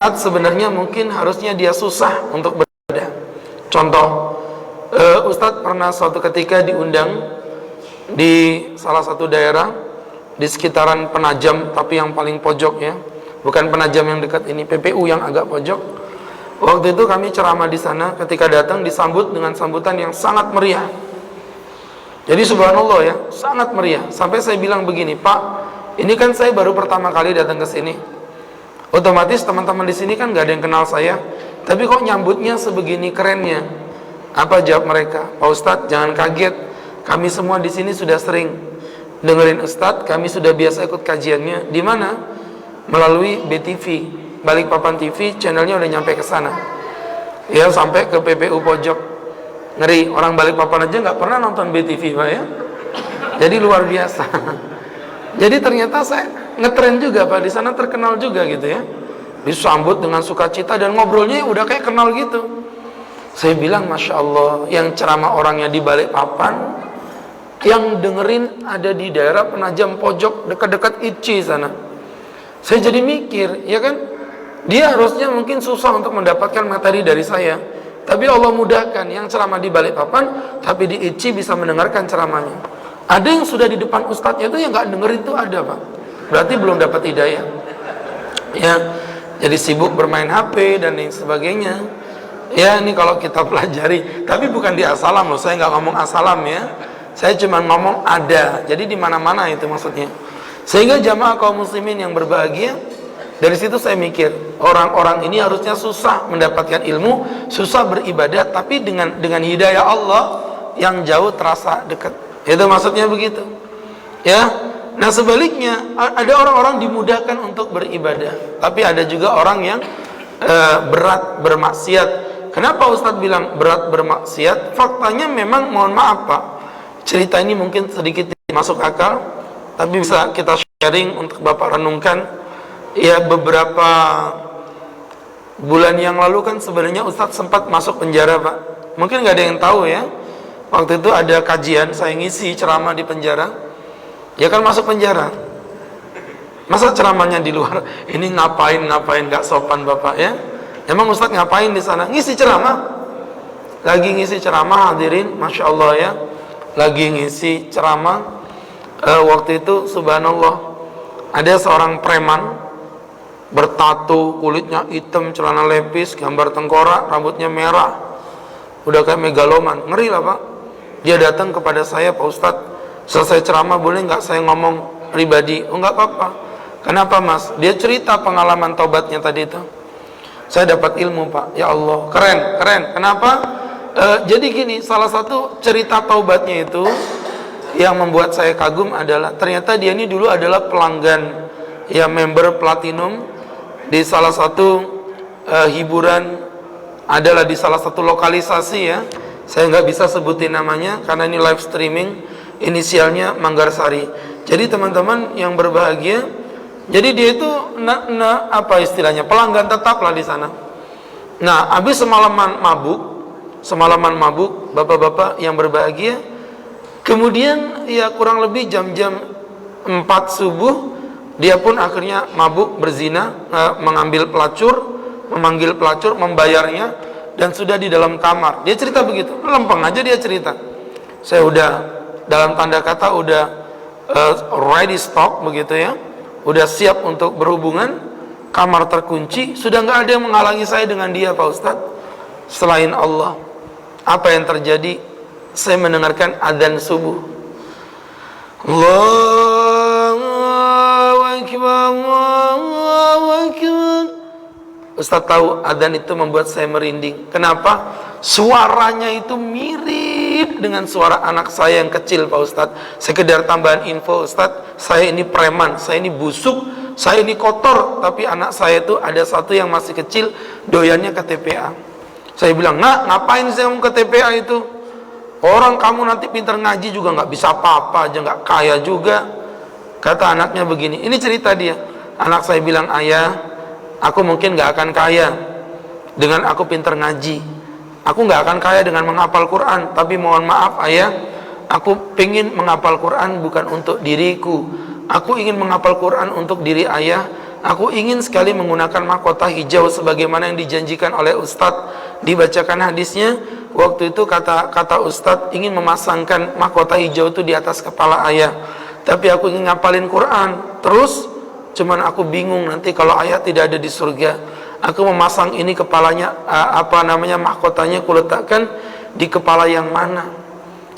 sebenarnya mungkin harusnya dia susah untuk beribadah. Contoh, Ustadz pernah suatu ketika diundang di salah satu daerah di sekitaran Penajam, tapi yang paling pojok ya, bukan Penajam yang dekat ini, PPU yang agak pojok. Waktu itu kami ceramah di sana, ketika datang disambut dengan sambutan yang sangat meriah. Jadi subhanallah ya, sangat meriah. Sampai saya bilang begini, Pak, ini kan saya baru pertama kali datang ke sini. Otomatis teman-teman di sini kan gak ada yang kenal saya, tapi kok nyambutnya sebegini kerennya? Apa jawab mereka? Pak Ustadz, jangan kaget, kami semua di sini sudah sering dengerin Ustadz, kami sudah biasa ikut kajiannya. Di mana? Melalui BTV, Balikpapan TV, channelnya udah nyampe ke sana. Ya, sampai ke PPU pojok. Ngeri, orang Balikpapan aja nggak pernah nonton BTV, Pak ya. Jadi luar biasa. Jadi ternyata saya ngetren juga, Pak, di sana terkenal juga gitu ya. Disambut dengan sukacita dan ngobrolnya udah kayak kenal gitu. Saya bilang, Masya Allah, yang ceramah orangnya di Balikpapan, yang dengerin ada di daerah Penajam pojok dekat-dekat ITC sana. Saya jadi mikir, ya kan, dia harusnya mungkin susah untuk mendapatkan materi dari saya, tapi Allah mudahkan, yang ceramah di Balikpapan tapi di ITC bisa mendengarkan ceramahnya. Ada yang sudah di depan ustadznya itu yang nggak dengerin itu ada, Pak. Berarti belum dapat hidayah. Ya, jadi sibuk bermain HP dan lain sebagainya. Ya, ini kalau kita pelajari, tapi bukan di Asalam loh. Saya nggak ngomong Asalam ya. Saya cuma ngomong ada. Jadi di mana-mana itu maksudnya. Sehingga jamaah kaum muslimin yang berbahagia, dari situ saya mikir, orang-orang ini harusnya susah mendapatkan ilmu, susah beribadah, tapi dengan hidayah Allah yang jauh terasa dekat. Itu maksudnya begitu. Ya. Nah, sebaliknya ada orang-orang dimudahkan untuk beribadah, tapi ada juga orang yang berat bermaksiat. Kenapa Ustadz bilang berat bermaksiat? Faktanya memang, mohon maaf Pak, cerita ini mungkin sedikit masuk akal, tapi bisa kita sharing untuk Bapak renungkan. Ya, beberapa bulan yang lalu kan sebenarnya Ustadz sempat masuk penjara, Pak. Mungkin nggak ada yang tahu ya. Waktu itu ada kajian, saya ngisi ceramah di penjara. Ya kan masuk penjara. Masa ceramahnya di luar? Ini ngapain nggak sopan Bapak ya? Emang Ustadz ngapain di sana? Ngisi ceramah. Lagi ngisi ceramah, hadirin, Masya Allah ya. Lagi ngisi ceramah. Waktu itu subhanallah, ada seorang preman bertato, kulitnya hitam, celana lepis, gambar tengkorak, rambutnya merah, udah kayak megaloman. Ngeri lah Pak. Dia datang kepada saya, Pak Ustadz, selesai ceramah boleh nggak saya ngomong pribadi? Oh, nggak apa-apa. Kenapa Mas? Dia cerita pengalaman taubatnya tadi itu. Saya dapat ilmu Pak. Ya Allah, keren. Kenapa? Jadi gini, salah satu cerita taubatnya itu yang membuat saya kagum adalah ternyata dia ini dulu adalah pelanggan, ya, member platinum di salah satu hiburan, adalah di salah satu lokalisasi ya. Saya nggak bisa sebutin namanya karena ini live streaming. Inisialnya Manggarsari. Jadi teman-teman yang berbahagia, jadi dia itu apa istilahnya, pelanggan tetap lah di sana. Nah, habis semalaman mabuk, bapak-bapak yang berbahagia, kemudian ya kurang lebih jam-jam 4 subuh, dia pun akhirnya mabuk, berzina, memanggil pelacur, membayarnya, dan sudah di dalam kamar. Dia cerita begitu, lempeng aja dia cerita. Saya udah, dalam tanda kata udah ready stock begitu ya, udah siap untuk berhubungan, kamar terkunci, sudah nggak ada yang menghalangi saya dengan dia Pak Ustadz selain Allah. Apa yang terjadi? Saya mendengarkan adzan subuh. Allahu Akbar, Allahu Akbar. Ustaz tahu adzan itu membuat saya merinding. Kenapa? Suaranya itu mirip dengan suara anak saya yang kecil Pak Ustaz. Sekedar tambahan info Ustaz, saya ini preman, saya ini busuk, saya ini kotor, tapi anak saya itu ada satu yang masih kecil, doyannya ke TPA. Saya bilang, "Nak, ngapain sih kamu ke TPA itu? Orang kamu nanti pintar ngaji juga nggak bisa apa-apa aja, nggak kaya juga." Kata anaknya begini, ini cerita dia. Anak saya bilang, "Ayah, aku mungkin nggak akan kaya dengan aku pintar ngaji. Aku nggak akan kaya dengan menghafal Quran. Tapi mohon maaf ayah, aku ingin menghafal Quran bukan untuk diriku. Aku ingin menghafal Quran untuk diri ayah aku ingin sekali menggunakan mahkota hijau sebagaimana yang dijanjikan oleh Ustadz. Dibacakan hadisnya, waktu itu kata Ustadz ingin memasangkan mahkota hijau itu di atas kepala ayah, tapi aku ingin ngapalin Quran terus, cuman aku bingung nanti kalau ayah tidak ada di surga, aku memasang ini kepalanya, mahkotanya aku letakkan di kepala yang mana.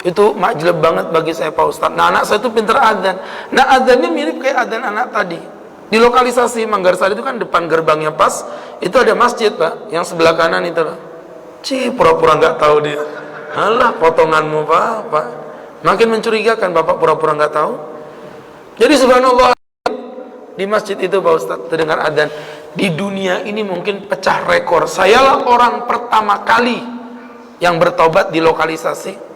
Itu majleb banget bagi saya Pak Ustadz. Nah, anak saya itu pinter adzan. Nah, adzannya mirip kayak adzan anak tadi. Di lokalisasi Manggarsari itu kan depan gerbangnya pas itu ada masjid Pak, yang sebelah kanan itu Pak. Pura-pura nggak tahu dia. Alah, potonganmu Pak. Makin mencurigakan Bapak pura-pura nggak tahu. Jadi subhanallah, di masjid itu Pak Ustadz terdengar adzan. Di dunia ini mungkin pecah rekor. Sayalah orang pertama kali yang bertobat di lokalisasi.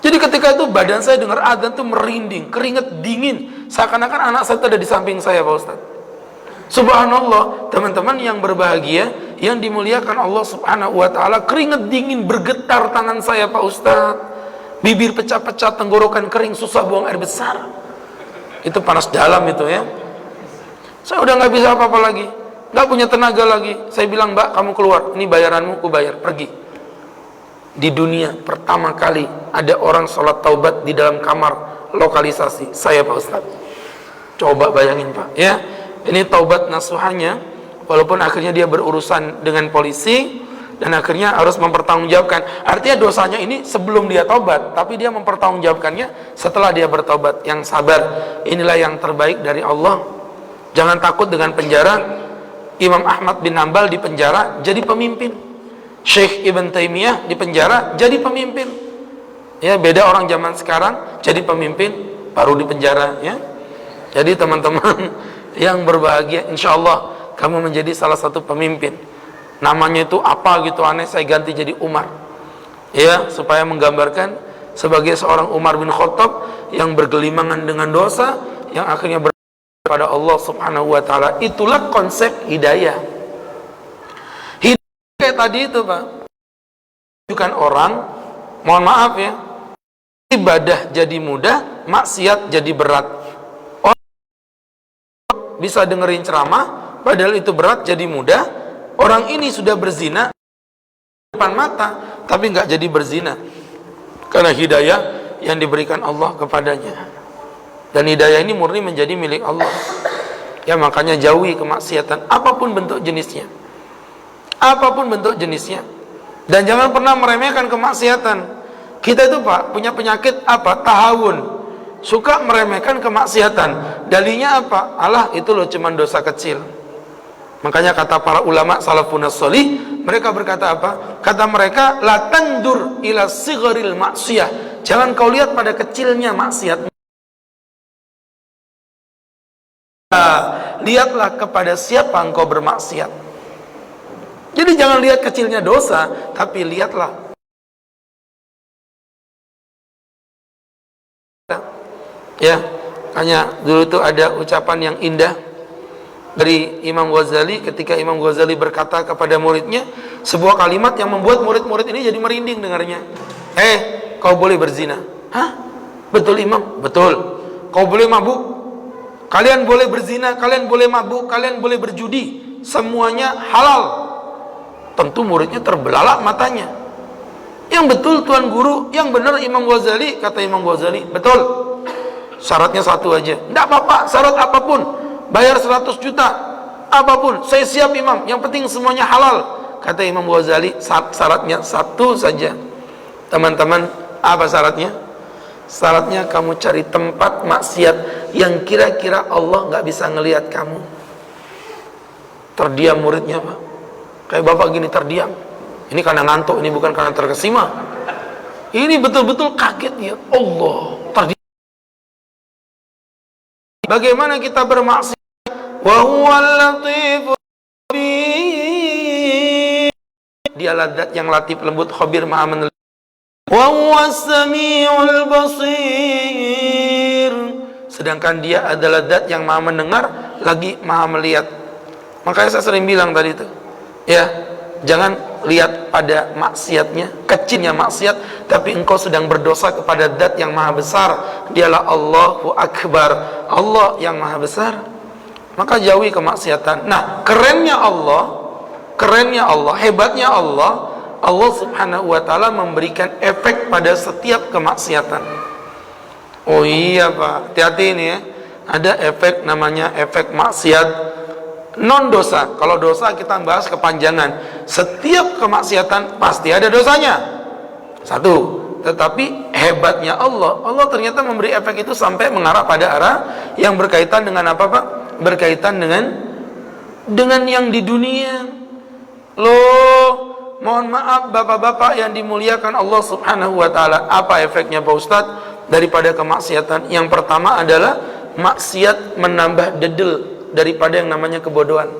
Jadi ketika itu badan saya dengar adzan tuh merinding, keringet dingin, seakan-akan anak saya ada di samping saya Pak Ustadz. Subhanallah, teman-teman yang berbahagia, yang dimuliakan Allah Subhanahu wa ta'ala, keringet dingin bergetar tangan saya Pak Ustadz, bibir pecah-pecah, tenggorokan kering, susah buang air besar. Itu panas dalam itu ya. Saya udah nggak bisa apa-apa lagi, nggak punya tenaga lagi. Saya bilang, Mbak, kamu keluar, ini bayaranmu, aku bayar, pergi. Di dunia pertama kali ada orang sholat taubat di dalam kamar lokalisasi saya Pak Ustadz. Coba bayangin Pak ya, ini taubat nasuhannya, walaupun akhirnya dia berurusan dengan polisi dan akhirnya harus mempertanggungjawabkan. Artinya dosanya ini sebelum dia taubat, tapi dia mempertanggungjawabkannya setelah dia bertaubat. Yang sabar, inilah yang terbaik dari Allah. Jangan takut dengan penjara. Imam Ahmad bin Hanbal di penjara jadi pemimpin, Syekh Ibn Taimiyah di penjara jadi pemimpin. Ya, beda orang zaman sekarang jadi pemimpin baru di penjara ya. Jadi teman-teman yang berbahagia, insya Allah kamu menjadi salah satu pemimpin. Namanya itu apa gitu aneh, saya ganti jadi Umar. Ya, supaya menggambarkan sebagai seorang Umar bin Khattab yang bergelimangan dengan dosa, yang akhirnya kepada Allah Subhanahu wa ta'ala. Itulah konsep hidayah. Kayak tadi itu Pak, bukan orang, mohon maaf ya, ibadah jadi mudah, maksiat jadi berat. Orang bisa dengerin ceramah, padahal itu berat jadi mudah. Orang ini sudah berzina depan mata, tapi nggak jadi berzina karena hidayah yang diberikan Allah kepadanya. Dan hidayah ini murni menjadi milik Allah. Ya, makanya jauhi kemaksiatan apapun bentuk jenisnya. Apapun bentuk jenisnya. Dan jangan pernah meremehkan kemaksiatan. Kita itu Pak punya penyakit apa? Tahawun. Suka meremehkan kemaksiatan. Dalilnya apa? Allah itu loh cuman dosa kecil. Makanya kata para ulama salafun sholih, mereka berkata apa? Kata mereka, la tandur ila sigharil maksiyah. Jangan kau lihat pada kecilnya maksiat. Lihatlah kepada siapa engkau bermaksiat. Jadi jangan lihat kecilnya dosa, tapi lihatlah. Ya, hanya dulu itu ada ucapan yang indah dari Imam Ghazali ketika Imam Ghazali berkata kepada muridnya sebuah kalimat yang membuat murid-murid ini jadi merinding dengarnya. Kau boleh berzina. Hah? Betul Imam? Betul. Kau boleh mabuk? Kalian boleh berzina, kalian boleh mabuk, kalian boleh berjudi. Semuanya halal. Tentu muridnya terbelalak matanya. Yang betul Tuan Guru, yang benar Imam Ghazali. Kata Imam Ghazali, betul. Syaratnya satu aja. Tidak apa-apa, syarat apapun. Bayar 100 juta. Apapun, saya siap Imam. Yang penting semuanya halal. Kata Imam Ghazali, syaratnya satu saja. Teman-teman, apa syaratnya? Syaratnya kamu cari tempat maksiat yang kira-kira Allah nggak bisa ngelihat kamu. Terdiam muridnya Pak. Kayak bapak gini terdiam. Ini karena ngantuk, ini bukan karena terkesima. Ini betul-betul kaget ya. Allah, terdiam. Bagaimana kita bermaksiat? Wa huwal latiful khabir. Dialah zat yang latif lembut khabir maha meneliti. Wa huwas samiul basir. Sedangkan dia adalah zat yang maha mendengar lagi maha melihat. Makanya saya sering bilang tadi itu. Ya, jangan lihat pada maksiatnya, kecilnya maksiat, tapi engkau sedang berdosa kepada zat yang maha besar. Dialah Allahu Akbar, Allah yang maha besar. maka jauhi kemaksiatan. Nah, kerennya Allah, hebatnya Allah, Allah Subhanahu wa taala memberikan efek pada setiap kemaksiatan. Oh iya Pak, hati-hati ini ya. Ada efek namanya efek maksiat non dosa. Kalau dosa kita bahas kepanjangan. Setiap kemaksiatan pasti ada dosanya. Satu. Tetapi hebatnya Allah, Allah ternyata memberi efek itu sampai mengarah pada arah yang berkaitan dengan apa Pak? Berkaitan dengan yang di dunia. Loh, mohon maaf bapak-bapak yang dimuliakan Allah Subhanahu wa taala. Apa efeknya Pak Ustadz daripada kemaksiatan? Yang pertama adalah maksiat menambah dedel daripada yang namanya kebodohan.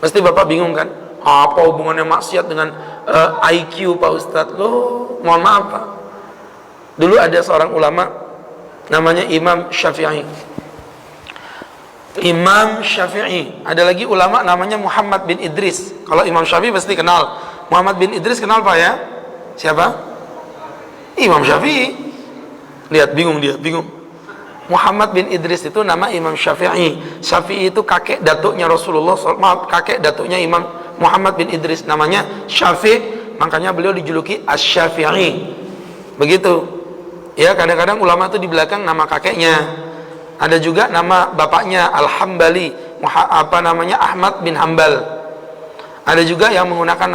Pasti bapak bingung kan? Apa hubungannya maksiat dengan IQ Pak Ustadz? Loh, mohon maaf Pak. Dulu ada seorang ulama namanya Imam Syafi'i. Imam Syafi'i. Ada lagi ulama namanya Muhammad bin Idris. Kalau Imam Syafi'i pasti kenal. Muhammad bin Idris kenal Pak ya? Siapa? Imam Syafi'i. Lihat, bingung dia, bingung. Muhammad bin Idris itu nama Imam Syafi'i. Syafi'i itu kakek datuknya Rasulullah, maaf, kakek datuknya Imam Muhammad bin Idris. Namanya Syafi', makanya beliau dijuluki Asy-Syafi'i. Begitu. Ya, kadang-kadang ulama itu di belakang nama kakeknya. Ada juga nama bapaknya Al-Hambali, apa namanya, Ahmad bin Hambal. Ada juga yang menggunakan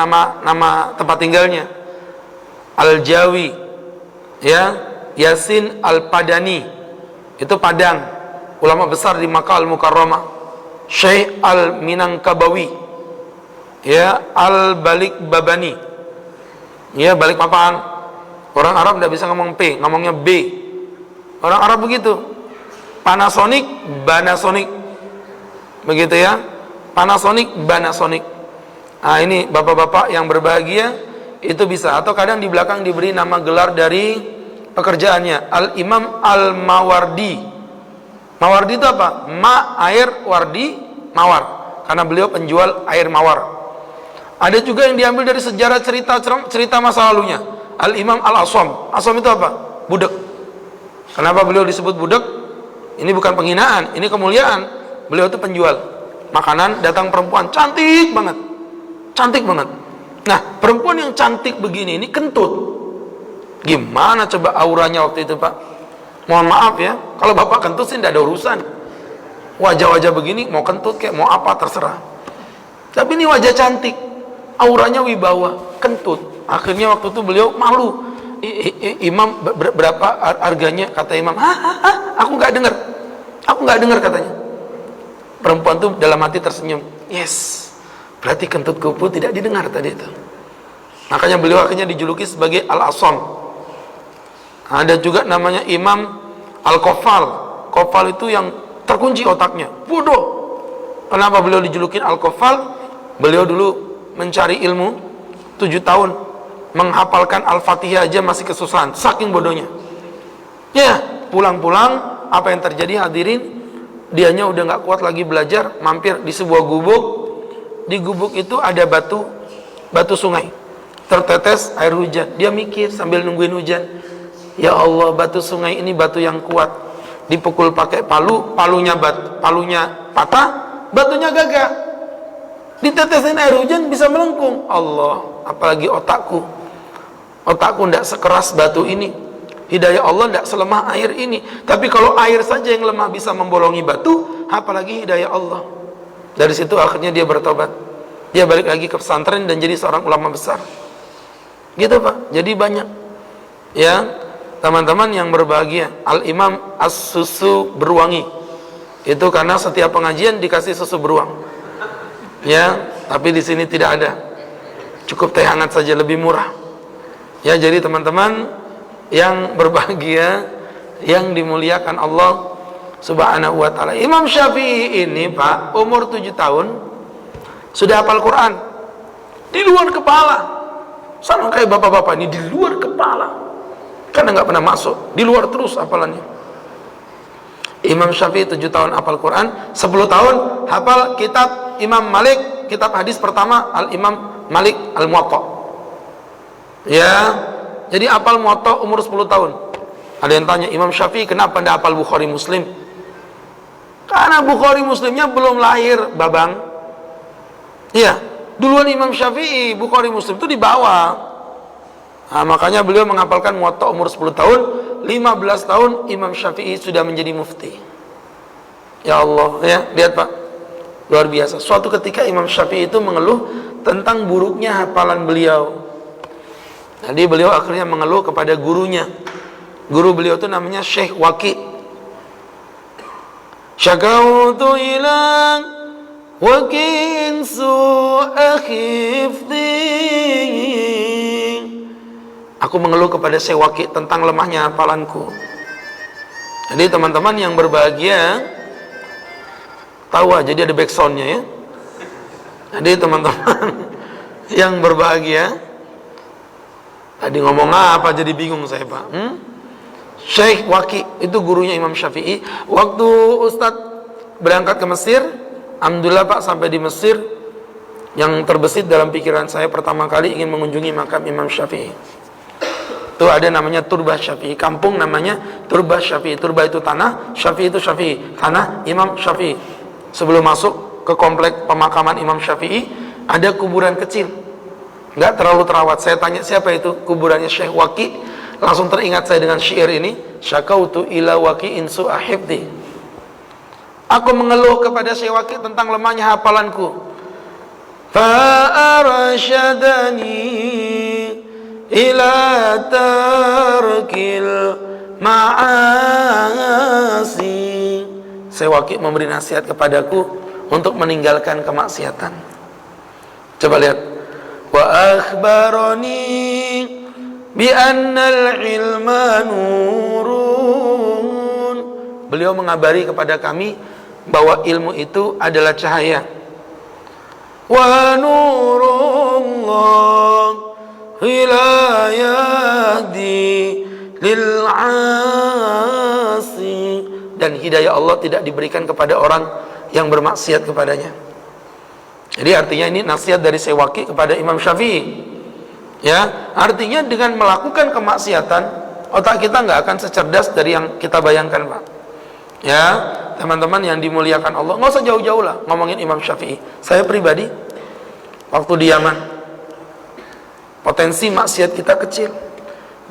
nama tempat tinggalnya Al-Jawi, ya, Yasin Al-Padani, itu Padang, ulama besar di Makkah Al-Mukarramah. Syekh Al-Minangkabawi, ya, Al-Balik Babani, ya, balik papan. Orang Arab tidak bisa ngomong P, ngomongnya B. Orang Arab begitu. Panasonic, Panasonic, begitu ya. Panasonic, Panasonic. Nah, ini bapak-bapak yang berbahagia itu bisa. Atau kadang di belakang diberi nama gelar dari pekerjaannya. Al-Imam Al-Mawardi. Mawardi itu apa? Ma, air, wardi, mawar. Karena beliau penjual air mawar. Ada juga yang diambil dari sejarah cerita masa lalunya. Al-Imam Al-Asam. Asam itu apa? Budak. Kenapa beliau disebut budak? Ini bukan penghinaan, ini kemuliaan. Beliau itu penjual makanan, datang perempuan cantik banget. Cantik banget. Nah, perempuan yang cantik begini ini kentut. Gimana coba auranya waktu itu, Pak? Mohon maaf ya, kalau Bapak kentut sih tidak ada urusan. Wajah-wajah begini mau kentut kayak mau apa terserah. Tapi ini wajah cantik, auranya wibawa, kentut. Akhirnya waktu itu beliau malu. Imam, berapa harganya? Kata Imam, aku nggak dengar katanya. Perempuan tuh dalam hati tersenyum. Yes, berarti kentut kupu tidak didengar tadi itu. Makanya beliau akhirnya dijuluki sebagai Al-Asam. Ada juga namanya Imam Al-Qafal. Qafal itu yang terkunci otaknya, bodoh. Kenapa beliau dijulukin Al-Qafal? Beliau dulu mencari ilmu 7 tahun, menghafalkan Al-Fatihah aja masih kesusahan, saking bodohnya. Ya, pulang-pulang apa yang terjadi hadirin? Dianya udah nggak kuat lagi belajar, mampir di sebuah gubuk. Di gubuk itu ada batu sungai, tertetes air hujan. Dia mikir sambil nungguin hujan, ya Allah, batu sungai ini batu yang kuat. Dipukul pakai palunya patah, batunya gagah. Ditetesin air hujan bisa melengkung. Allah, apalagi otakku tidak sekeras batu ini. Hidayah Allah tidak selemah air ini. Tapi kalau air saja yang lemah bisa membolongi batu, apalagi hidayah Allah. Dari situ akhirnya dia bertobat. Dia balik lagi ke pesantren dan jadi seorang ulama besar. Gitu Pak. Jadi banyak ya teman-teman yang berbahagia. Al-Imam As-Susu Beruangi, itu karena setiap pengajian dikasih susu beruang. Ya, tapi di sini tidak ada. Cukup teh hangat saja, lebih murah. Ya, jadi teman-teman yang berbahagia, yang dimuliakan Allah Subhanahu wa taala. Imam Syafi'i ini, Pak, umur 7 tahun sudah hafal Quran di luar kepala. Sama kayak bapak-bapak ini, di luar kepala. Karena nggak pernah masuk, di luar terus hafalannya. Imam Syafi'i 7 tahun hafal Quran, 10 tahun hafal kitab Imam Malik, kitab hadis pertama Al-Imam Malik Al-Muwatta. Ya, jadi hafal Muwatta umur 10 tahun. Ada yang tanya, Imam Syafi'i kenapa tidak hafal Bukhari Muslim? Karena Bukhari Muslimnya belum lahir, Babang. Iya, duluan Imam Syafi'i, Bukhari Muslim itu di bawah. Nah, makanya beliau menghafalkan Muwatta umur 10 tahun, 15 tahun Imam Syafi'i sudah menjadi mufti. Ya Allah, ya, lihat Pak. Luar biasa. Suatu ketika Imam Syafi'i itu mengeluh tentang buruknya hafalan beliau. Jadi beliau akhirnya mengeluh kepada gurunya. Guru beliau itu namanya Syekh Waqi. Syakautu ilang Waqin su'a khifdi. Aku mengeluh kepada Syekh Waqi tentang lemahnya hafalanku. Jadi teman-teman yang berbahagia tahu aja, jadi ada backsoundnya ya. Jadi teman-teman yang berbahagia, tadi ngomong apa jadi bingung saya Pak. Syekh Waqi itu gurunya Imam Syafi'i. Waktu Ustadz berangkat ke Mesir, alhamdulillah Pak, sampai di Mesir, yang terbesit dalam pikiran saya pertama kali ingin mengunjungi makam Imam Syafi'i. Itu ada namanya Turbah Syafi'i, kampung namanya Turbah Syafi'i. Turbah itu tanah, Syafi'i itu Syafi'i, tanah Imam Syafi'i. Sebelum masuk ke komplek pemakaman Imam Syafi'i, ada kuburan kecil, nggak terlalu terawat. Saya tanya siapa itu, kuburannya Syekh Waqi. Langsung teringat saya dengan syair ini, syakautu ila waqi'in su'a hifdi. Aku mengeluh kepada Syekh Waqi tentang lemahnya hafalanku. Fa'arsyadani ila tarkil ma'asi. Syekh Waqi memberi nasihat kepadaku untuk meninggalkan kemaksiatan. Coba lihat. Wa akhbarani bi annal ilma nurun. Beliau mengabari kepada kami bahwa ilmu itu adalah cahaya. Wa nurullah la yahdi lil asi. Dan hidayah Allah tidak diberikan kepada orang yang bermaksiat kepadanya. Jadi artinya ini nasihat dari Syekh Waqi kepada Imam Syafi'i. Ya, artinya dengan melakukan kemaksiatan, otak kita nggak akan secerdas dari yang kita bayangkan, Pak. Ya, teman-teman yang dimuliakan Allah, nggak usah jauh-jauh lah ngomongin Imam Syafi'i. Saya pribadi, waktu di Yaman, potensi maksiat kita kecil.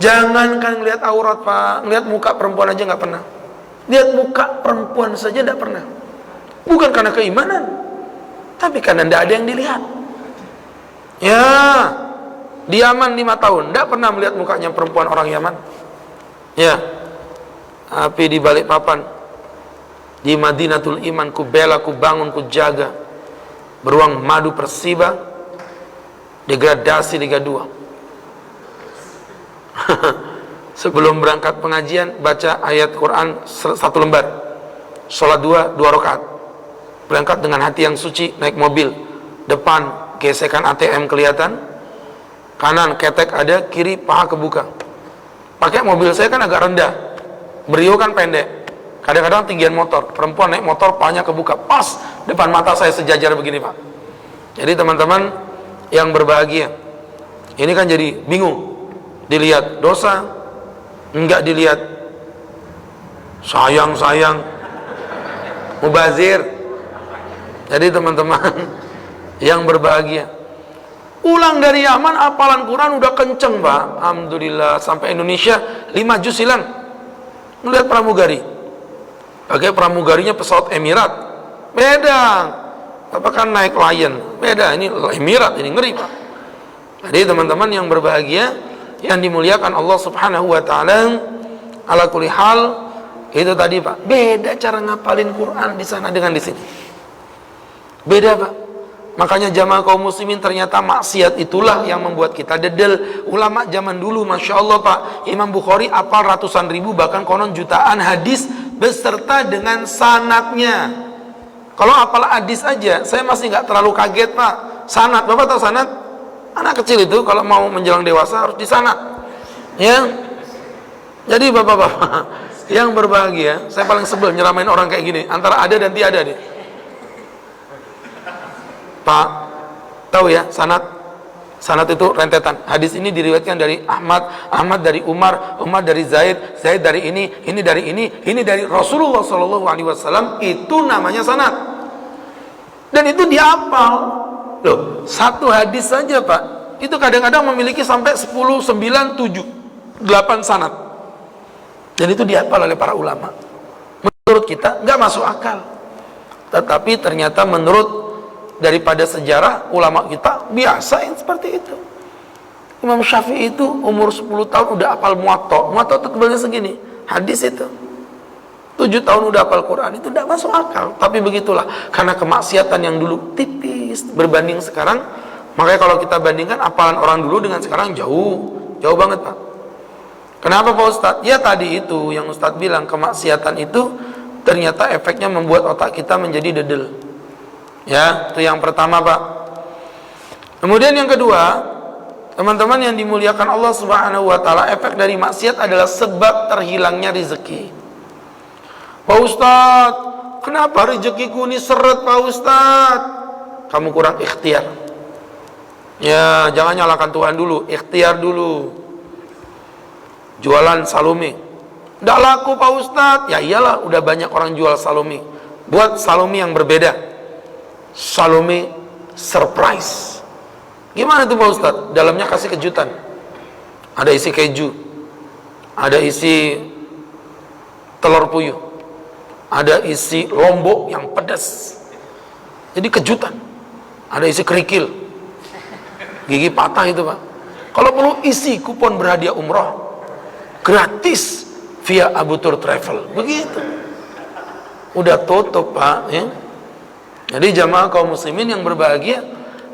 Jangankan ngelihat aurat, Pak, ngelihat muka perempuan aja nggak pernah. Lihat muka perempuan saja nggak pernah. Bukan karena keimanan, tapi karena tidak ada yang dilihat. Ya, di Yaman 5 tahun, tidak pernah melihat mukanya perempuan orang Yaman. Ya, tapi di Balikpapan, di Madinatul Iman, ku bela, ku bangun, ku jaga. Beruang madu Persiba, degradasi Liga 2. Sebelum berangkat pengajian, baca ayat Quran 1 lembar, sholat 2 rakaat. Berangkat dengan hati yang suci, naik mobil, depan gesekan ATM kelihatan, kanan ketek ada, kiri paha kebuka. Pakai mobil saya kan agak rendah, brio kan pendek, kadang-kadang tinggian motor, perempuan naik motor pahanya kebuka, pas depan mata saya sejajar begini, Pak. Jadi teman-teman yang berbahagia, ini kan jadi bingung, dilihat dosa, enggak dilihat sayang, mubazir. Jadi teman-teman yang berbahagia, pulang dari Yaman, hafalan Quran udah kenceng, Pak. Alhamdulillah, sampai Indonesia 5 juz hilang. Melihat pramugari, pakai pramugarinya pesawat Emirat, beda. Apakah naik Lion, beda. Ini Emirat, ini ngeri, Pak. Jadi teman-teman yang berbahagia, yang dimuliakan Allah Subhanahu wa Ta'ala, ala kulli hal, itu tadi, Pak. Beda cara ngapalin Quran di sana dengan di sini. Beda, Pak. Makanya jamaah kaum muslimin, ternyata maksiat itulah yang membuat kita dedel. Ulama zaman dulu, Masya Allah, Pak, Imam Bukhari apal ratusan ribu, bahkan konon jutaan hadis beserta dengan sanadnya. Kalau apal hadis aja, saya masih nggak terlalu kaget, Pak. Sanad, Bapak tahu sanad? Anak kecil itu kalau mau menjelang dewasa harus disanad. Ya. Jadi Bapak-bapak yang berbahagia, saya paling sebel nyeramain orang kayak gini, antara ada dan tiada nih. Pak, tahu ya sanad? Sanad itu rentetan. Hadis ini diriwayatkan dari Ahmad, Ahmad dari Umar, Umar dari Zaid, Zaid dari ini dari ini dari Rasulullah Shallallahu Alaihi Wasallam. Itu namanya sanad. Dan itu dihafal. Loh, satu hadis saja Pak, itu kadang-kadang memiliki sampai 10, 9, 7, 8 sanad. Dan itu dihafal oleh para ulama. Menurut kita nggak masuk akal. Tetapi ternyata menurut daripada sejarah ulama kita biasa yang seperti itu. Imam Syafi'i itu umur 10 tahun udah hafal Muwatta. Muwatta itu tebalnya segini. Hadis itu 7 tahun udah hafal Quran. Itu tidak masuk akal. Tapi begitulah, karena kemaksiatan yang dulu tipis berbanding sekarang. Makanya kalau kita bandingkan hafalan orang dulu dengan sekarang jauh banget Pak. Kenapa Pak Ustadz? Ya tadi itu yang Ustadz bilang, kemaksiatan itu ternyata efeknya membuat otak kita menjadi dedel. Ya, itu yang pertama Pak. Kemudian yang kedua, teman-teman yang dimuliakan Allah Subhanahu wa taala, efek dari maksiat adalah sebab terhilangnya rezeki. Pak Ustadz, kenapa rezekiku ini seret Pak Ustadz? Kamu kurang ikhtiar. Ya, jangan nyalakan Tuhan dulu, ikhtiar dulu. Jualan salumi, nggak laku Pak Ustadz. Ya iyalah, udah banyak orang jual salumi. Buat salumi yang berbeda. Salumi surprise. Gimana tuh Pak Ustadz? Dalamnya kasih kejutan. Ada isi keju, ada isi telur puyuh, ada isi lombok yang pedas. Jadi kejutan. Ada isi kerikil, gigi patah itu Pak. Kalau perlu isi kupon berhadiah umroh gratis via Abu Tur Travel. Begitu. Udah tutup Pak ya. Jadi jamaah kaum muslimin yang berbahagia,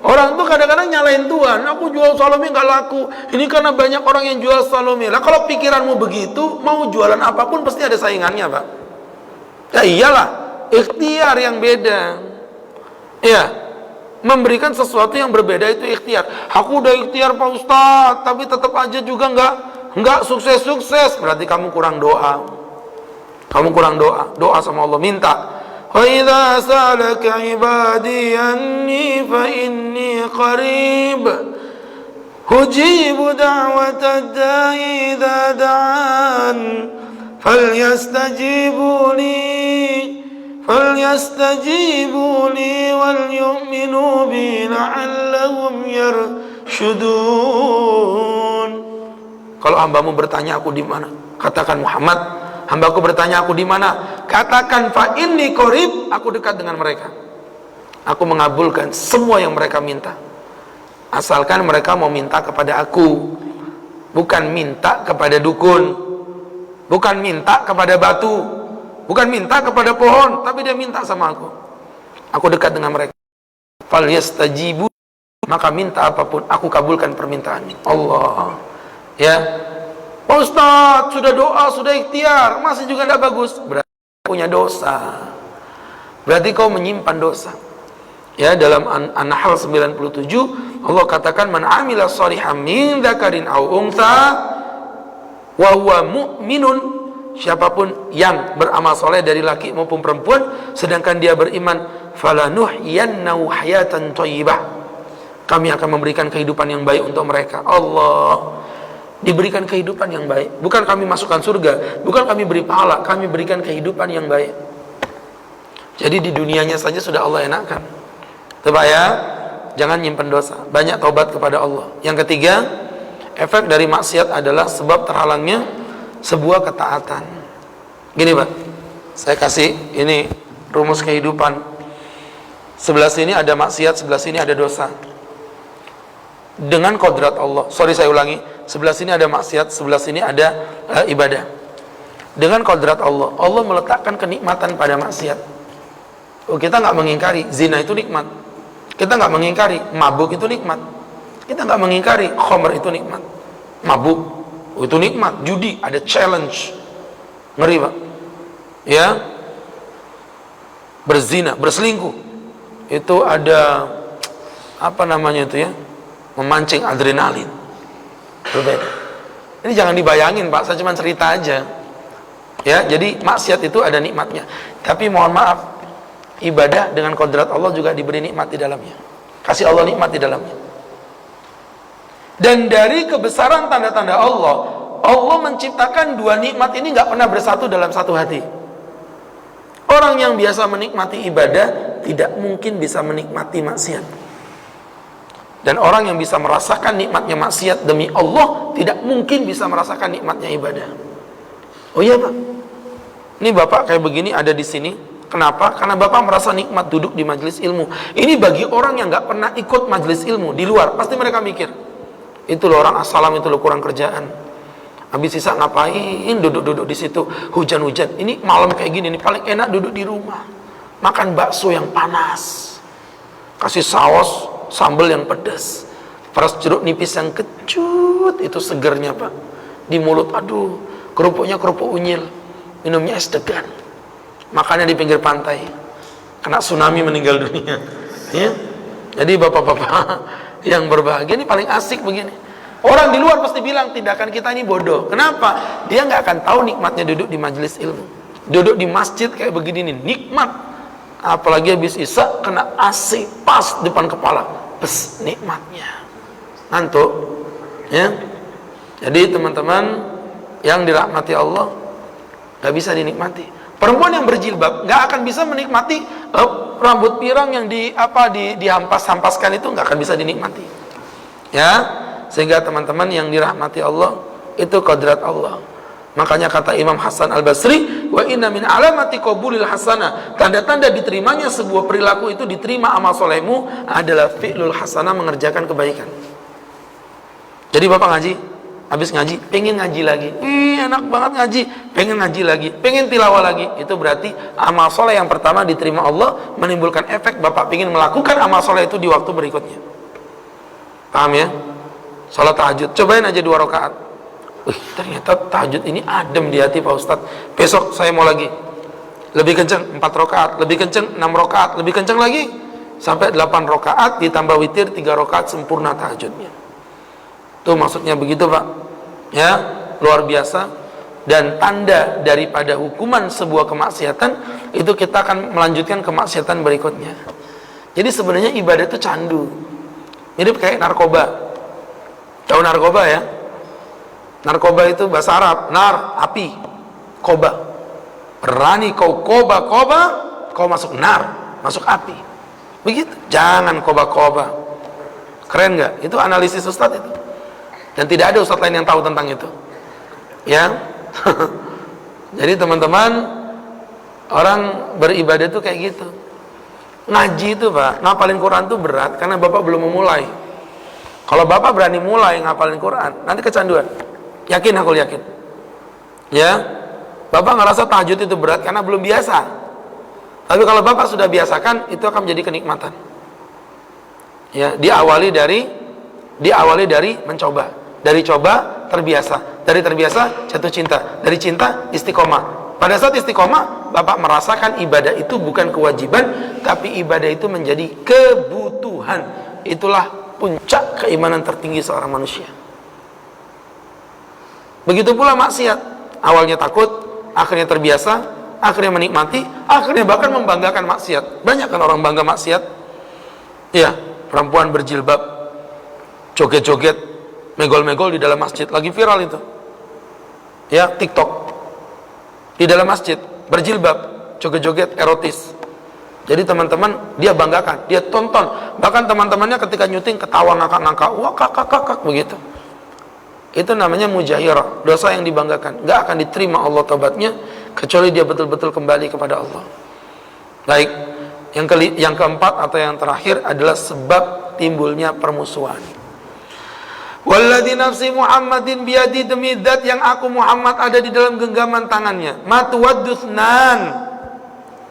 orang tuh kadang-kadang nyalain Tuhan. Aku jual salumi nggak laku. Ini karena banyak orang yang jual salumi. Lah kalau pikiranmu begitu, mau jualan apapun pasti ada saingannya Pak. Ya iyalah, ikhtiar yang beda. Ya, memberikan sesuatu yang berbeda itu ikhtiar. Aku udah ikhtiar Pak Ustadz, tapi tetap aja juga nggak sukses-sukses. Berarti kamu kurang doa. Kamu kurang doa. Doa sama Allah, minta. وَإِذَا سَأَلَكَ عِبَادِي أَنِّي فَإِنِّي قَرِيبٌ أُجِيبُ دَعْوَةَ الدَّاعِ إِذَا دَعَانِ فَلْيَسْتَجِيبُوا لِي وَلْيُؤْمِنُوا بِي لَعَلَّهُمْ يَرْشُدُونَ. Kalau hambamu bertanya aku di mana, katakan Muhammad, hambaku bertanya aku di mana, katakan fa inni qarib, aku dekat dengan mereka. Aku mengabulkan semua yang mereka minta. Asalkan mereka mau minta kepada aku, bukan minta kepada dukun, bukan minta kepada batu, bukan minta kepada pohon, tapi dia minta sama aku. Aku dekat dengan mereka. Fal yastajibu, maka minta apapun aku kabulkan permintaannya. Allah. Ya. Pak Ustadz, sudah doa, sudah ikhtiar, masih juga tidak bagus. Berarti punya dosa. Berarti kau menyimpan dosa. Ya, dalam An-Nahl 97 Allah katakan, man amila shalihan min dzakarin aw untha wa huwa mu'minun, siapapun yang beramal soleh dari laki maupun perempuan sedangkan dia beriman, falanuhyiyannahu hayatan thayyibah, kami akan memberikan kehidupan yang baik untuk mereka. Allah, diberikan kehidupan yang baik. Bukan kami masukkan surga, bukan kami beri pahala, kami berikan kehidupan yang baik. Jadi di dunianya saja sudah Allah enakkan. Coba ya, jangan nyimpen dosa, banyak taubat kepada Allah. Yang ketiga, efek dari maksiat adalah sebab terhalangnya sebuah ketaatan. Gini Pak, saya kasih ini rumus kehidupan. Sebelah sini ada maksiat, sebelah sini ada dosa. Dengan kodrat Allah, saya ulangi, sebelah sini ada maksiat, sebelah sini ada ibadah. Dengan kodrat Allah, Allah meletakkan kenikmatan pada maksiat. Kita nggak mengingkari zina itu nikmat, kita nggak mengingkari mabuk itu nikmat, kita nggak mengingkari khamr itu nikmat, mabuk itu nikmat, judi ada challenge, ngeri Pak. Ya, berzina, berselingkuh itu ada apa namanya itu ya, memancing adrenalin. Berbeda. Ini jangan dibayangin Pak, saya cuma cerita aja. Ya, jadi maksiat itu ada nikmatnya. Tapi mohon maaf, ibadah dengan kodrat Allah juga diberi nikmat di dalamnya. Kasih Allah nikmat di dalamnya. Dan dari kebesaran tanda-tanda Allah, Allah menciptakan dua nikmat ini nggak pernah bersatu dalam satu hati. Orang yang biasa menikmati ibadah tidak mungkin bisa menikmati maksiat. Dan orang yang bisa merasakan nikmatnya maksiat demi Allah tidak mungkin bisa merasakan nikmatnya ibadah. Oh iya Pak, ini Bapak kayak begini ada di sini. Kenapa? Karena Bapak merasa nikmat duduk di majelis ilmu. Ini bagi orang yang nggak pernah ikut majelis ilmu di luar, pasti mereka mikir, itu loh orang assalam, itu loh kurang kerjaan. Habis sisa ngapain duduk-duduk di situ hujan-hujan. Ini malam kayak gini nih paling enak duduk di rumah. Makan bakso yang panas. Kasih saus sambal yang pedas. Peras jeruk nipis yang kecut, itu segernya Pak. Di mulut aduh, kerupuknya kerupuk unyil. Minumnya es degan. Makannya di pinggir pantai. Kena tsunami meninggal dunia. Ya. Jadi bapak-bapak yang berbahagia ini paling asik begini. Orang di luar pasti bilang tindakan kita ini bodoh. Kenapa? Dia nggak akan tahu nikmatnya duduk di majelis ilmu. Duduk di masjid kayak begini nih, nikmat. Apalagi habis isya kena AC pas depan kepala. Bes, nikmatnya. Ngantuk. Ya. Jadi teman-teman yang dirahmati Allah, nggak bisa dinikmati. Perempuan yang berjilbab nggak akan bisa menikmati rambut pirang yang dihampas-hampaskan itu, nggak akan bisa dinikmati. Ya. Sehingga teman-teman yang dirahmati Allah, itu kodrat Allah. Makanya kata Imam Hasan Al-Basri, wa inna min alamati qabulil hasanah, tanda-tanda diterimanya sebuah perilaku itu, diterima amal solehmu adalah fi'lul hasanah, mengerjakan kebaikan. Jadi Bapak ngaji, habis ngaji pengen ngaji lagi, enak banget ngaji, pengen ngaji lagi, pengen tilawah lagi. Itu berarti amal soleh yang pertama diterima Allah, menimbulkan efek Bapak pengen melakukan amal soleh itu di waktu berikutnya. Paham ya? Salat tahajud, cobain aja 2 rakaat. Ternyata tahajud ini adem di hati Pak Ustadz. Besok saya mau lagi, lebih kenceng 4 rakaat, lebih kenceng 6 rakaat, lebih kenceng lagi sampai 8 rakaat ditambah witir 3 rakaat, sempurna tahajudnya. Itu maksudnya begitu Pak. Ya, luar biasa. Dan tanda daripada hukuman sebuah kemaksiatan itu kita akan melanjutkan kemaksiatan berikutnya. Jadi sebenarnya ibadah itu candu. Mirip kayak narkoba. Tahu narkoba ya? Narkoba itu bahasa Arab, nar, api, koba. Berani kau koba-koba, kau masuk nar, masuk api. Begitu. Jangan koba-koba. Keren nggak? Itu analisis Ustadz itu. Dan tidak ada Ustadz lain yang tahu tentang itu. Ya. Jadi teman-teman, orang beribadah itu kayak gitu. Ngaji itu Pak, ngapalin Quran itu berat karena Bapak belum memulai. Kalau Bapak berani mulai ngapalin Quran, nanti kecanduan. Yakin, aku yakin. Ya, Bapak ngerasa tahajud itu berat karena belum biasa. Tapi kalau Bapak sudah biasakan, itu akan menjadi kenikmatan. Ya, diawali dari mencoba. Dari coba terbiasa. Dari terbiasa jatuh cinta. Dari cinta istiqomah. Pada saat istiqomah, Bapak merasakan ibadah itu bukan kewajiban, tapi ibadah itu menjadi kebutuhan. Itulah puncak keimanan tertinggi seorang manusia. Begitu pula maksiat. Awalnya takut, akhirnya terbiasa, akhirnya menikmati, akhirnya bahkan membanggakan maksiat. Banyak kan orang bangga maksiat. Ya, perempuan berjilbab, joget-joget, megol-megol di dalam masjid. Lagi viral itu. Ya, TikTok. Di dalam masjid, berjilbab, joget-joget, erotis. Jadi teman-teman, dia banggakan, dia tonton. Bahkan teman-temannya ketika nyuting ketawa ngakak-ngakak, wah kakak-kakak begitu. Itu namanya mujahirah, dosa yang dibanggakan. Gak akan diterima Allah taubatnya kecuali dia betul-betul kembali kepada Allah. Baik, yang keempat atau yang terakhir adalah sebab timbulnya permusuhan. Walladzi nafsi Muhammadin biyadi, demi zat yang aku Muhammad ada di dalam genggaman tangannya. Matuwaddusnan,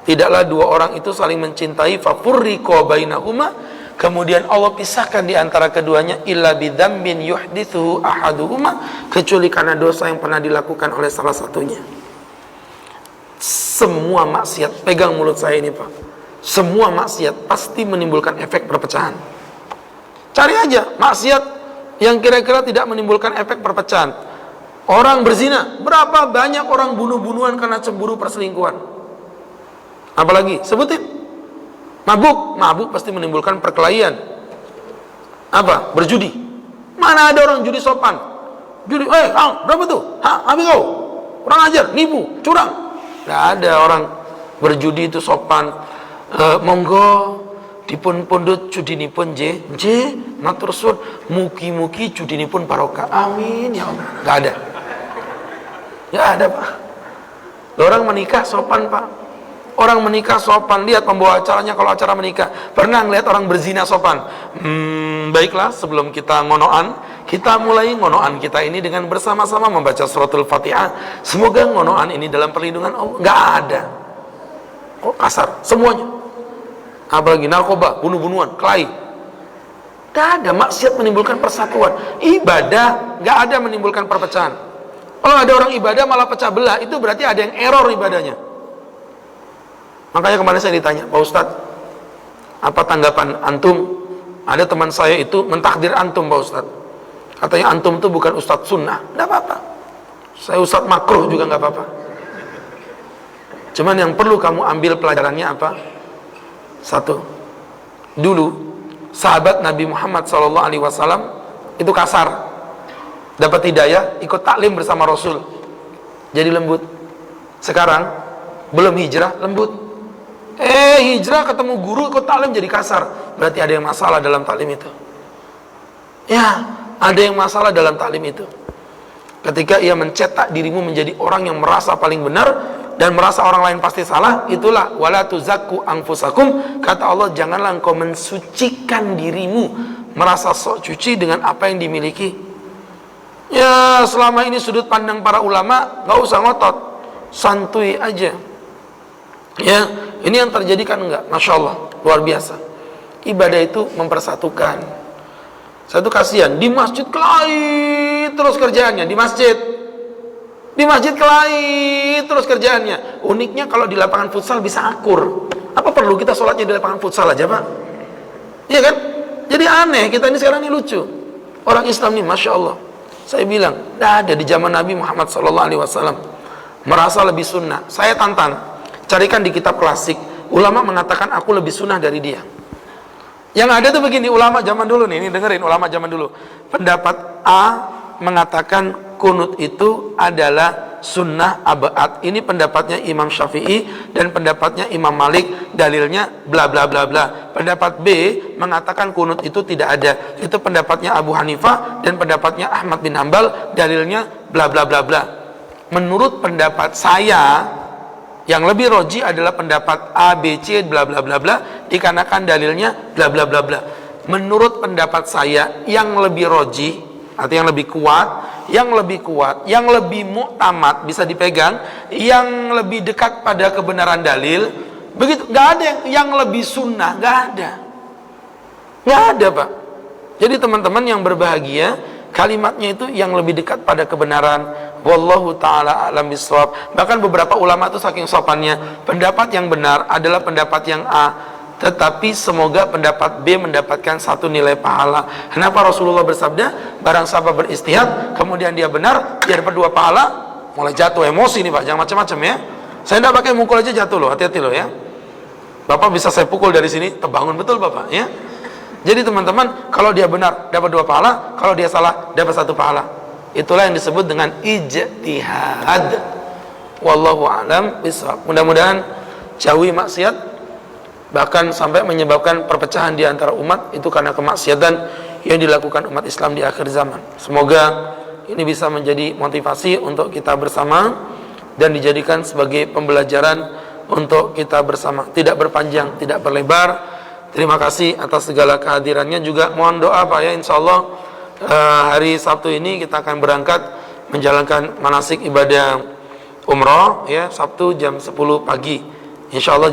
tidaklah dua orang itu saling mencintai, fafurriqa bainahuma, kemudian Allah pisahkan di antara keduanya, illa bidzambin yuhditsuhu ahaduhuma, kecuali karena dosa yang pernah dilakukan oleh salah satunya. Semua maksiat, pegang mulut saya ini Pak, semua maksiat pasti menimbulkan efek perpecahan. Cari aja maksiat yang kira-kira tidak menimbulkan efek perpecahan. Orang berzina, berapa banyak orang bunuh-bunuhan karena cemburu perselingkuhan. Apalagi sebutin, mabuk pasti menimbulkan perkelahian. Apa? Berjudi, Mana ada orang judi sopan? Judi, berapa tuh? Habis kau? Kurang ajar, nipu, curang. Nggak ada orang berjudi itu sopan. Monggo dipun pundut judinipun J matur suwun mugi-mugi judinipun barokah. Amin ya Allah. Nggak ada. Nggak ada, Pak. Orang menikah sopan, Pak. Orang menikah sopan. Lihat pembawa acaranya kalau acara menikah. Pernah ngeliat orang berzina sopan? Baiklah, sebelum kita ngonoan, kita mulai ngonoan kita ini dengan bersama-sama membaca suratul Fatihah. Semoga ngonoan ini dalam perlindungan Allah. Nggak ada. Kok kasar? Semuanya. Apalagi narkoba, bunuh-bunuhan, kelahi. Nggak ada. Maksiat menimbulkan persatuan. Ibadah nggak ada menimbulkan perpecahan. Kalau ada orang ibadah malah pecah belah, itu berarti ada yang error ibadahnya. Makanya kemarin saya ditanya, Pak Ustadz, apa tanggapan antum? Ada teman saya itu mentakdir antum, Pak Ustadz. Katanya antum itu bukan Ustadz sunnah. Tidak apa-apa. Saya Ustadz makruh juga nggak apa-apa. Cuman yang perlu kamu ambil pelajarannya apa? Satu, dulu sahabat Nabi Muhammad SAW itu kasar. Dapat hidayah, ikut taklim bersama Rasul, jadi lembut. Sekarang belum hijrah, lembut. Hijrah ketemu guru, ikut taklim jadi kasar. Berarti ada yang masalah dalam taklim itu. Ya, ada yang masalah dalam taklim itu. Ketika ia mencetak dirimu menjadi orang yang merasa paling benar dan merasa orang lain pasti salah, itulah wala tuzakku anfusakum. Kata Allah, janganlah engkau mensucikan dirimu, merasa sok cuci dengan apa yang dimiliki. Ya, selama ini sudut pandang para ulama nggak usah ngotot, santuy aja. Ya, ini yang terjadi kan enggak? Masya Allah, luar biasa. Ibadah itu mempersatukan. Saya tuh kasihan, di masjid kelahi terus kerjaannya, di masjid kelahi terus kerjaannya. Uniknya kalau di lapangan futsal bisa akur. Apa perlu kita sholatnya di lapangan futsal aja, Pak? Iya kan? Jadi aneh, kita ini sekarang ini lucu. Orang Islam ini, Masya Allah. Saya bilang, tidak ada di zaman Nabi Muhammad SAW merasa lebih sunnah. Saya tantang, carikan di kitab klasik, ulama mengatakan aku lebih sunnah dari dia. Yang ada tuh begini, ulama zaman dulu nih, ini dengerin ulama zaman dulu. Pendapat A mengatakan kunut itu adalah sunnah abad. Ini pendapatnya Imam Syafi'i dan pendapatnya Imam Malik, dalilnya bla bla bla bla. Pendapat B mengatakan kunut itu tidak ada. Itu pendapatnya Abu Hanifah dan pendapatnya Ahmad bin Hambal, dalilnya bla bla bla bla. Menurut pendapat saya, yang lebih roji adalah pendapat A, B, C, bla bla bla bla, dikarenakan dalilnya bla bla bla bla. Menurut pendapat saya, yang lebih roji, atau yang lebih kuat, yang lebih muktamad, bisa dipegang, yang lebih dekat pada kebenaran dalil, begitu. Nggak ada yang lebih sunnah, nggak ada, Pak. Jadi teman-teman yang berbahagia, kalimatnya itu yang lebih dekat pada kebenaran. Wallahu ta'ala a'lam bishawab. Bahkan beberapa ulama itu saking sopannya, pendapat yang benar adalah pendapat yang A, tetapi semoga pendapat B mendapatkan satu nilai pahala. Kenapa Rasulullah bersabda, barang siapa beristihad kemudian dia benar, dia dapat 2 pahala. Mulai jatuh emosi nih, Pak, jangan macam-macam ya. Saya tidak pakai mukul aja jatuh loh, hati-hati loh ya. Bapak bisa saya pukul dari sini, terbangun betul Bapak ya. Jadi teman-teman, kalau dia benar dapat 2 pahala, kalau dia salah dapat 1 pahala. Itulah yang disebut dengan ijtihad. Wallahu a'lam bishawab. Mudah-mudahan jauhi maksiat, bahkan sampai menyebabkan perpecahan di antara umat itu karena kemaksiatan yang dilakukan umat Islam di akhir zaman. Semoga ini bisa menjadi motivasi untuk kita bersama dan dijadikan sebagai pembelajaran untuk kita bersama. Tidak berpanjang, tidak berlebar. Terima kasih atas segala kehadirannya. Juga mohon doa Pak ya, insyaallah hari Sabtu ini kita akan berangkat menjalankan manasik ibadah umroh ya, Sabtu jam 10 pagi. Insyaallah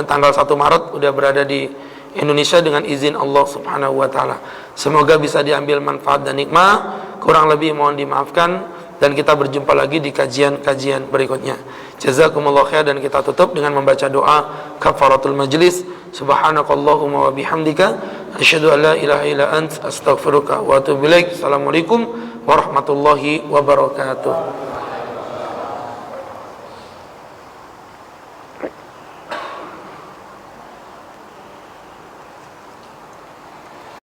tanggal 1 Maret udah berada di Indonesia dengan izin Allah Subhanahu wa taala. Semoga bisa diambil manfaat dan nikmat. Kurang lebih mohon dimaafkan dan kita berjumpa lagi di kajian-kajian berikutnya. Jazakumullah khair, dan kita tutup dengan membaca doa kafaratul majlis. Subhanakallahumma wa bihamdika asyhadu an la ilaha illa ant astaghfiruka wa atubu ilaik. Assalamualaikum warahmatullahi wabarakatuh.